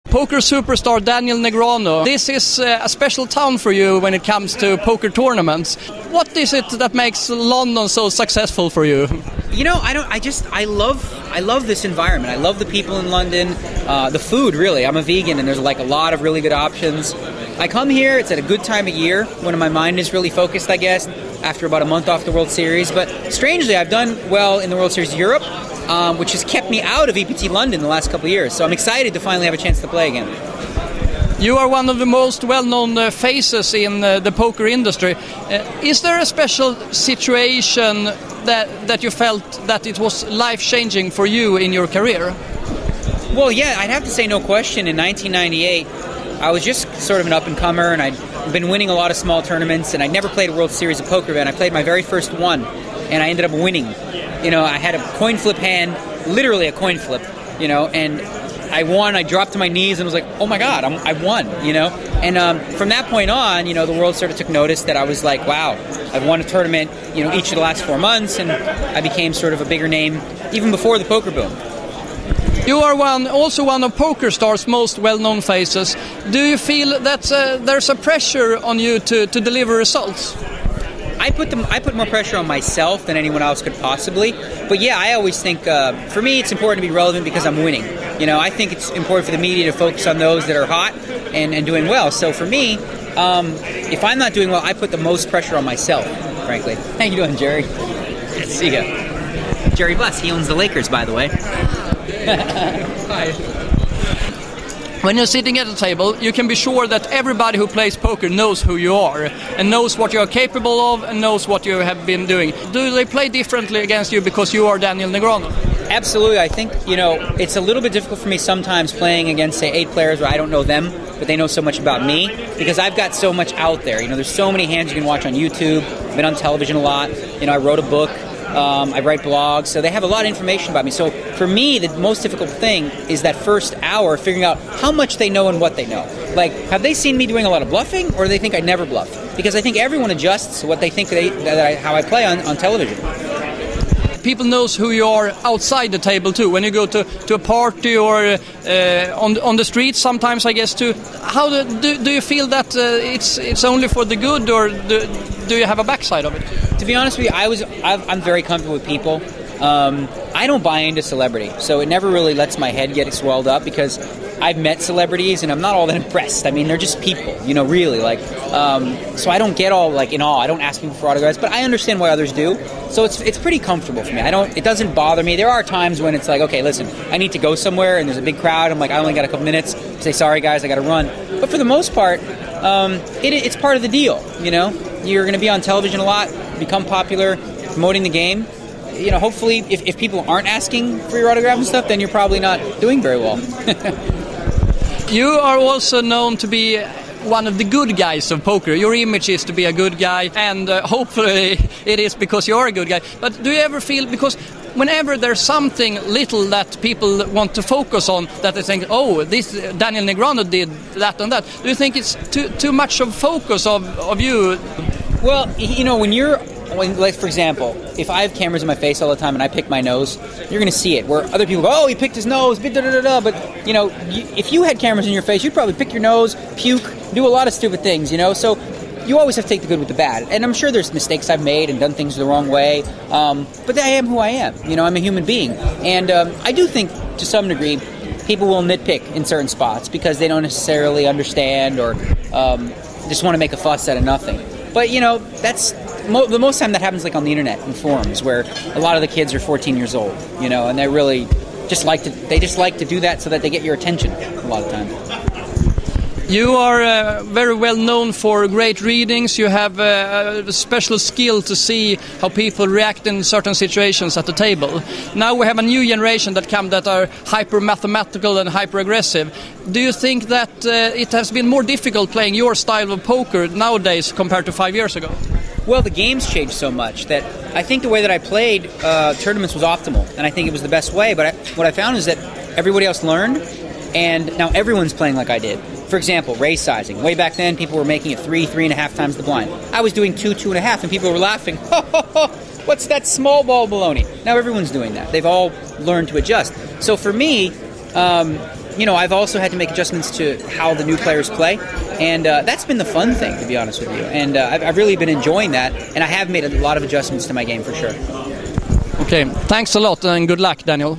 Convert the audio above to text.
Poker superstar Daniel Negreanu. This is a special town for you when it comes to poker tournaments. What is it that makes London so successful for you? You know, I love this environment. I love the people in London, the food, really. I'm a vegan and there's like a lot of really good options. I come here, it's at a good time of year when my mind is really focused, I guess, after about a month off the World Series. But strangely, I've done well in the World Series Europe, which has kept me out of EPT London the last couple of years. So I'm excited to finally have a chance to play again. You are one of the most well-known faces in the poker industry. Is there a special situation that you felt that it was life-changing for you in your career? Well, yeah, I'd have to say no question. In 1998, I was just sort of an up-and-comer, and I'd been winning a lot of small tournaments, and I'd never played a World Series of Poker event. I played my very first one, and I ended up winning. You know, I had a coin flip hand, literally a coin flip, you know, and I won. I dropped to my knees and was like, oh my God, I won, you know. And from that point on, you know, the world sort of took notice that I was like, wow, I've won a tournament, you know, each of the last 4 months, and I became sort of a bigger name even before the poker boom. You are also one of PokerStar's most well-known faces. Do you feel that there's a pressure on you to deliver results? I put more pressure on myself than anyone else could possibly. But yeah, I always think, for me, it's important to be relevant because I'm winning. You know, I think it's important for the media to focus on those that are hot and doing well. So for me, if I'm not doing well, I put the most pressure on myself, frankly. How you doing, Jerry? Good to see you. Jerry Buss, he owns the Lakers, by the way. Hi. When you're sitting at a table, you can be sure that everybody who plays poker knows who you are and knows what you are capable of and knows what you have been doing. Do they play differently against you because you are Daniel Negreanu? Absolutely. I think, you know, it's a little bit difficult for me sometimes playing against, say, 8 players where I don't know them, but they know so much about me because I've got so much out there. You know, there's so many hands you can watch on YouTube. I've been on television a lot. You know, I wrote a book. I write blogs, so they have a lot of information about me. So for me, the most difficult thing is that first hour, figuring out how much they know and what they know. Like, have they seen me doing a lot of bluffing, or do they think I never bluff? Because I think everyone adjusts what they think how I play on television. People knows who you are outside the table too. When you go to a party or on the streets, sometimes I guess too. How do you feel that it's only for the good, or do you have a backside of it? To be honest with you, I'm very comfortable with people. I don't buy into celebrity, so it never really lets my head get swelled up because I've met celebrities and I'm not all that impressed. I mean, they're just people, you know, really. Like, so I don't get all like in awe. I don't ask people for autographs, but I understand why others do. So it's pretty comfortable for me. It doesn't bother me. There are times when it's like, okay, listen, I need to go somewhere and there's a big crowd. I'm like, I only got a couple minutes. Say, sorry guys, I got to run. But for the most part, it's part of the deal. You know, you're going to be on television a lot, become popular, promoting the game. You know, hopefully, if people aren't asking for your autograph and stuff, then you're probably not doing very well. You are also known to be one of the good guys of poker. Your image is to be a good guy, and hopefully it is because you're a good guy. But do you ever feel, because whenever there's something little that people want to focus on, that they think, oh, this Daniel Negreanu did that and that, do you think it's too much of focus of you? Well, you know, like, for example, if I have cameras in my face all the time and I pick my nose, you're going to see it. Where other people go, oh, he picked his nose, but, you know, if you had cameras in your face, you'd probably pick your nose, puke, do a lot of stupid things, you know? So you always have to take the good with the bad. And I'm sure there's mistakes I've made and done things the wrong way, but I am who I am. You know, I'm a human being. And I do think, to some degree, people will nitpick in certain spots because they don't necessarily understand or just want to make a fuss out of nothing. But, you know, that's the most time that happens, like on the internet and forums, where a lot of the kids are 14 years old, you know, and they really just like to do that so that they get your attention a lot of times. You are very well known for great readings. You have a special skill to see how people react in certain situations at the table. Now we have a new generation that are hyper-mathematical and hyper-aggressive. Do you think that it has been more difficult playing your style of poker nowadays compared to 5 years ago? Well, the game's changed so much that I think the way that I played tournaments was optimal, and I think it was the best way. But what I found is that everybody else learned, and now everyone's playing like I did. For example, raise sizing. Way back then, people were making it 3.5 times the blind. I was doing 2.5, and people were laughing. Ho, ho, ho, what's that small ball baloney? Now everyone's doing that. They've all learned to adjust. So for me, I've also had to make adjustments to how the new players play, and that's been the fun thing, to be honest with you. And I've really been enjoying that, and I have made a lot of adjustments to my game for sure. Okay, thanks a lot and good luck, Daniel.